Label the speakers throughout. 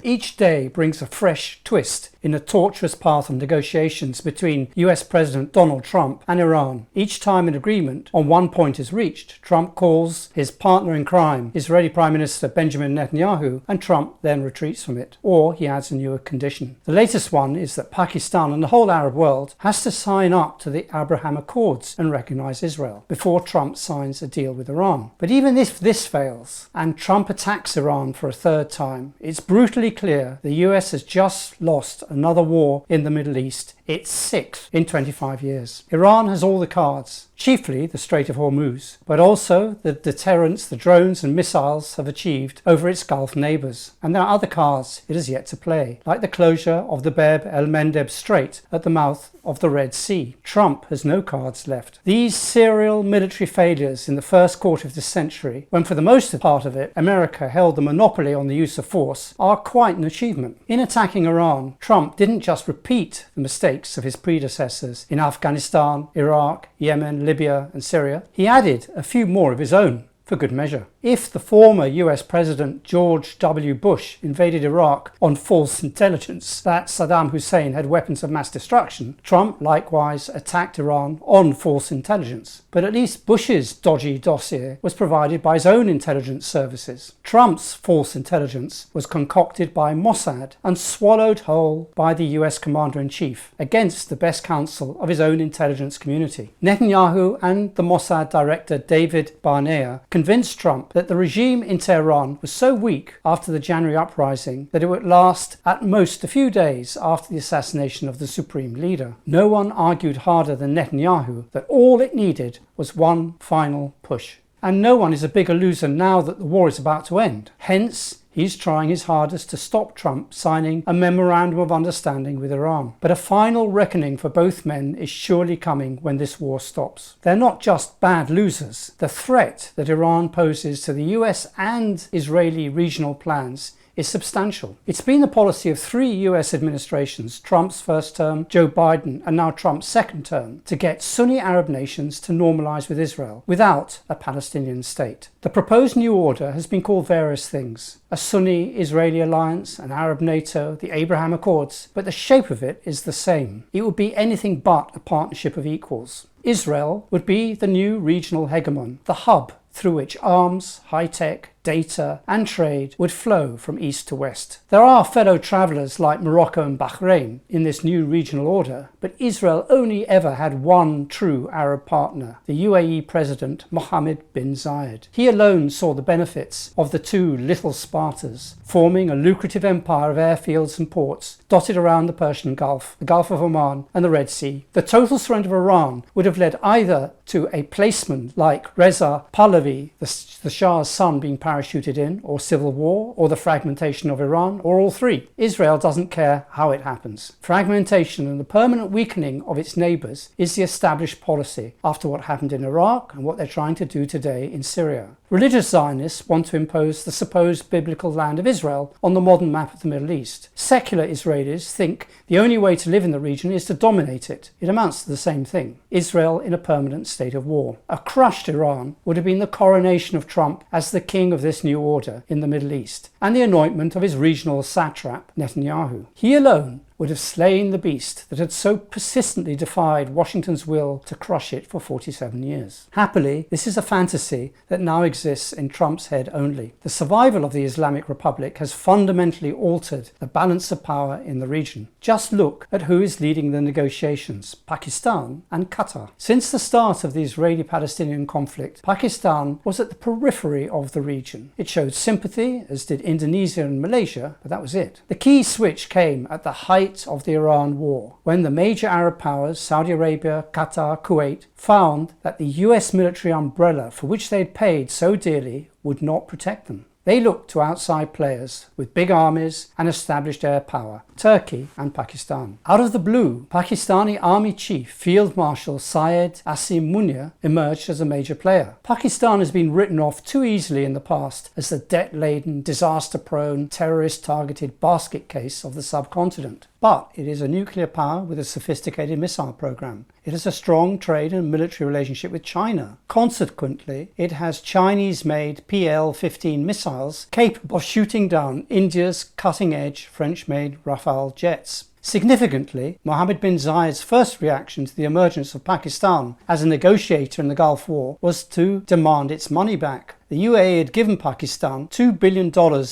Speaker 1: Each day brings a fresh twist in the tortuous path of negotiations between US President Donald Trump and Iran. Each time an agreement on one point is reached, Trump calls his partner in crime, Israeli Prime Minister Benjamin Netanyahu, and Trump then retreats from it, or he adds a newer condition. The latest one is that Pakistan and the whole Arab world has to sign up to the Abraham Accords and recognize Israel before Trump signs a deal with Iran. But even if this fails and Trump attacks Iran for a third time, it's brutally clear the US has just lost another war in the Middle East, its sixth in 25 years. Iran has all the cards, chiefly the Strait of Hormuz, but also the deterrence the drones and missiles have achieved over its Gulf neighbours. And there are other cards it has yet to play, like the closure of the Bab el-Mandeb Strait at the mouth of the Red Sea. Trump has no cards left. These serial military failures in the first quarter of this century, when for the most part of it America held the monopoly on the use of force, are quite an achievement. In attacking Iran, Trump didn't just repeat the mistakes of his predecessors in Afghanistan, Iraq, Yemen, Libya and Syria. He added a few more of his own for good measure. If the former US President George W. Bush invaded Iraq on false intelligence that Saddam Hussein had weapons of mass destruction, Trump likewise attacked Iran on false intelligence. But at least Bush's dodgy dossier was provided by his own intelligence services. Trump's false intelligence was concocted by Mossad and swallowed whole by the US Commander-in-Chief against the best counsel of his own intelligence community. Netanyahu and the Mossad director David Barnea convinced Trump that the regime in Tehran was so weak after the January uprising that it would last at most a few days after the assassination of the supreme leader. No one argued harder than Netanyahu that all it needed was one final push. And no one is a bigger loser now that the war is about to end. Hence, he's trying his hardest to stop Trump signing a memorandum of understanding with Iran. But a final reckoning for both men is surely coming when this war stops. They're not just bad losers. The threat that Iran poses to the US and Israeli regional plans is substantial. It's been the policy of 3 US administrations, Trump's first term, Joe Biden, and now Trump's second term, to get Sunni Arab nations to normalize with Israel without a Palestinian state. The proposed new order has been called various things: a Sunni-Israeli alliance, an Arab NATO, the Abraham Accords, but the shape of it is the same. It would be anything but a partnership of equals. Israel would be the new regional hegemon, the hub through which arms, high-tech, data and trade would flow from east to west. There are fellow travellers like Morocco and Bahrain in this new regional order, but Israel only ever had one true Arab partner, the UAE President Mohammed bin Zayed. He alone saw the benefits of the two little Spartas, forming a lucrative empire of airfields and ports dotted around the Persian Gulf, the Gulf of Oman and the Red Sea. The total surrender of Iran would have led either to a placeman like Reza Pahlavi, the Shah's son, being parachuted in, or civil war, or the fragmentation of Iran, or all three. Israel doesn't care how it happens. Fragmentation and the permanent weakening of its neighbours is the established policy after what happened in Iraq and what they're trying to do today in Syria. Religious Zionists want to impose the supposed biblical land of Israel on the modern map of the Middle East. Secular Israelis think the only way to live in the region is to dominate it. It amounts to the same thing. Israel in a permanent state of war. A crushed Iran would have been the coronation of Trump as the king of this new order in the Middle East, and the anointment of his regional satrap, Netanyahu. He alone would have slain the beast that had so persistently defied Washington's will to crush it for 47 years. Happily, this is a fantasy that now exists in Trump's head only. The survival of the Islamic Republic has fundamentally altered the balance of power in the region. Just look at who is leading the negotiations: Pakistan and Qatar. Since the start of the Israeli-Palestinian conflict, Pakistan was at the periphery of the region. It showed sympathy, as did Indonesia and Malaysia, but that was it. The key switch came at the height of the Iran war, when the major Arab powers, Saudi Arabia, Qatar, Kuwait, found that the US military umbrella for which they had paid so dearly would not protect them. They looked to outside players with big armies and established air power, Turkey and Pakistan. Out of the blue, Pakistani Army Chief Field Marshal Syed Asim Munir emerged as a major player. Pakistan has been written off too easily in the past as the debt-laden, disaster-prone, terrorist-targeted basket case of the subcontinent. but it is a nuclear power with a sophisticated missile program. It has a strong trade and military relationship with China. Consequently, it has Chinese-made PL-15 missiles capable of shooting down India's cutting-edge French-made Rafale jets. Significantly, Mohammed bin Zayed's first reaction to the emergence of Pakistan as a negotiator in the Gulf War was to demand its money back. The UAE had given Pakistan $2 billion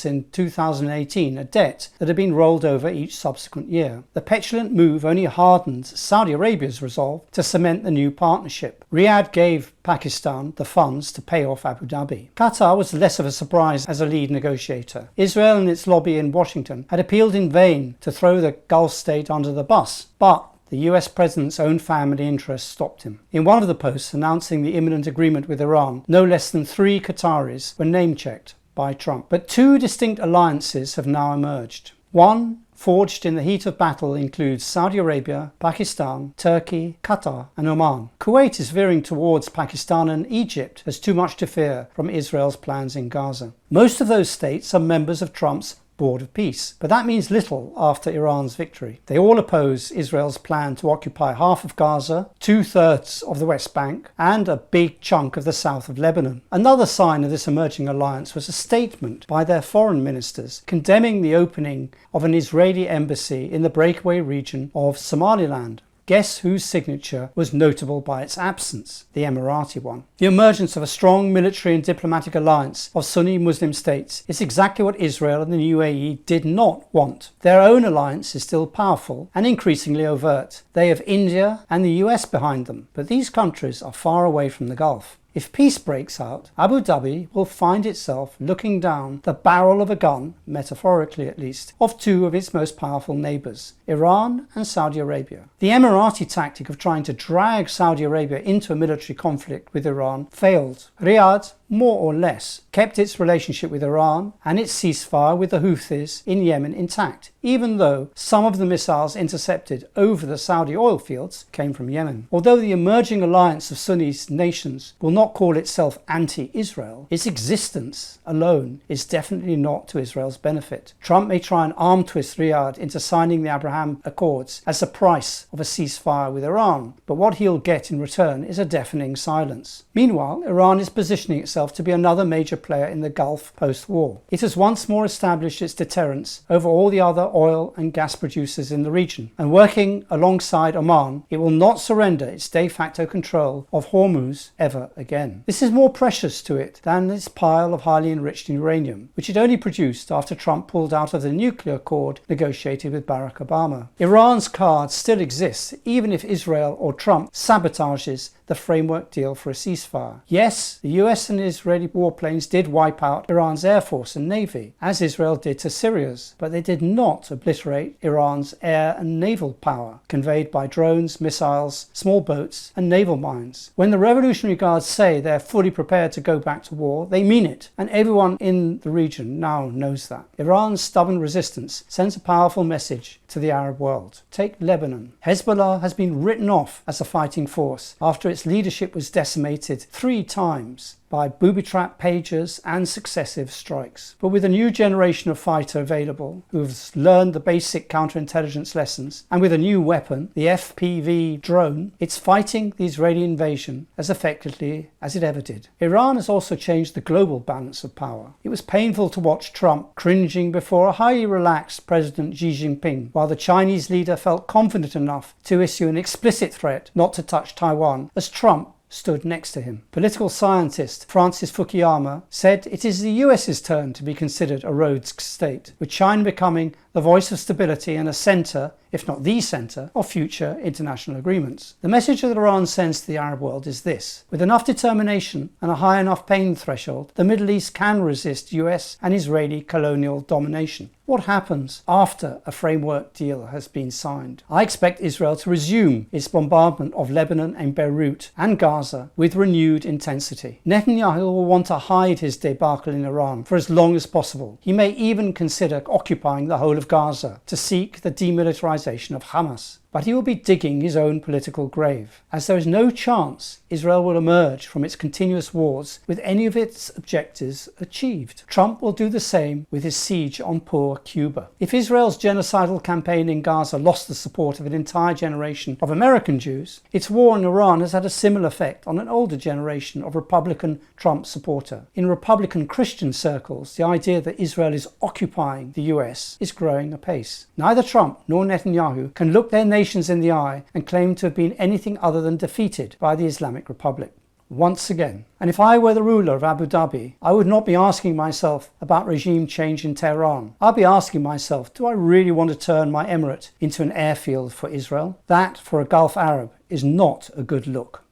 Speaker 1: in 2018, a debt that had been rolled over each subsequent year. The petulant move only hardened Saudi Arabia's resolve to cement the new partnership. Riyadh gave Pakistan the funds to pay off Abu Dhabi. Qatar was less of a surprise as a lead negotiator. Israel and its lobby in Washington had appealed in vain to throw the Gulf state under the bus, but the US president's own family interests stopped him. In one of the posts announcing the imminent agreement with Iran, no less than 3 Qataris were name-checked by Trump. But 2 distinct alliances have now emerged. One, forged in the heat of battle, includes Saudi Arabia, Pakistan, Turkey, Qatar and Oman. Kuwait is veering towards Pakistan, and Egypt has too much to fear from Israel's plans in Gaza. Most of those states are members of Trump's Board of Peace, but that means little after Iran's victory. They all oppose Israel's plan to occupy half of Gaza, 2/3 of the West Bank, and a big chunk of the south of Lebanon. Another sign of this emerging alliance was a statement by their foreign ministers condemning the opening of an Israeli embassy in the breakaway region of Somaliland. Guess whose signature was notable by its absence? The Emirati one. The emergence of a strong military and diplomatic alliance of Sunni Muslim states is exactly what Israel and the UAE did not want. Their own alliance is still powerful and increasingly overt. They have India and the US behind them, but these countries are far away from the Gulf. If peace breaks out, Abu Dhabi will find itself looking down the barrel of a gun, metaphorically at least, of 2 of its most powerful neighbours, Iran and Saudi Arabia. The Emirati tactic of trying to drag Saudi Arabia into a military conflict with Iran failed. Riyadh, more or less, kept its relationship with Iran and its ceasefire with the Houthis in Yemen intact, even though some of the missiles intercepted over the Saudi oil fields came from Yemen. Although the emerging alliance of Sunni nations will not call itself anti-Israel, its existence alone is definitely not to Israel's benefit. Trump may try and arm twist Riyadh into signing the Abraham Accords as the price of a ceasefire with Iran, but what he'll get in return is a deafening silence. Meanwhile, Iran is positioning itself to be another major player in the Gulf post-war. It has once more established its deterrence over all the other oil and gas producers in the region, and working alongside Oman, it will not surrender its de facto control of Hormuz ever again. This is more precious to it than its pile of highly enriched uranium, which it only produced after Trump pulled out of the nuclear accord negotiated with Barack Obama. Iran's card still exists, even if Israel or Trump sabotages the framework deal for a ceasefire. Yes, the US and Israeli warplanes did wipe out Iran's air force and navy, as Israel did to Syria's, but they did not obliterate Iran's air and naval power, conveyed by drones, missiles, small boats, and naval mines. When the Revolutionary Guards say they're fully prepared to go back to war, they mean it, and everyone in the region now knows that. Iran's stubborn resistance sends a powerful message to the Arab world. Take Lebanon. Hezbollah has been written off as a fighting force after its leadership was decimated 3 times by booby-trap pagers and successive strikes. But with a new generation of fighter available who've learned the basic counterintelligence lessons, and with a new weapon, the FPV drone, it's fighting the Israeli invasion as effectively as it ever did. Iran has also changed the global balance of power. It was painful to watch Trump cringing before a highly relaxed President Xi Jinping, while the Chinese leader felt confident enough to issue an explicit threat not to touch Taiwan, as Trump stood next to him. Political scientist Francis Fukuyama said it is the US's turn to be considered a Rhodes state, with China becoming the voice of stability and a centre, if not the centre, of future international agreements. The message that Iran sends to the Arab world is this: with enough determination and a high enough pain threshold, the Middle East can resist US and Israeli colonial domination. What happens after a framework deal has been signed? I expect Israel to resume its bombardment of Lebanon and Beirut and Gaza with renewed intensity. Netanyahu will want to hide his debacle in Iran for as long as possible. He may even consider occupying the whole of Gaza to seek the demilitarization of Hamas. but he will be digging his own political grave, as there is no chance Israel will emerge from its continuous wars with any of its objectives achieved. Trump will do the same with his siege on poor Cuba. If Israel's genocidal campaign in Gaza lost the support of an entire generation of American Jews, its war in Iran has had a similar effect on an older generation of Republican Trump supporter. In Republican Christian circles, the idea that Israel is occupying the US is growing apace. Neither Trump nor Netanyahu can look their nations in the eye and claim to have been anything other than defeated by the Islamic Republic. Once again. And if I were the ruler of Abu Dhabi, I would not be asking myself about regime change in Tehran. I'd be asking myself, do I really want to turn my emirate into an airfield for Israel? That, for a Gulf Arab, is not a good look.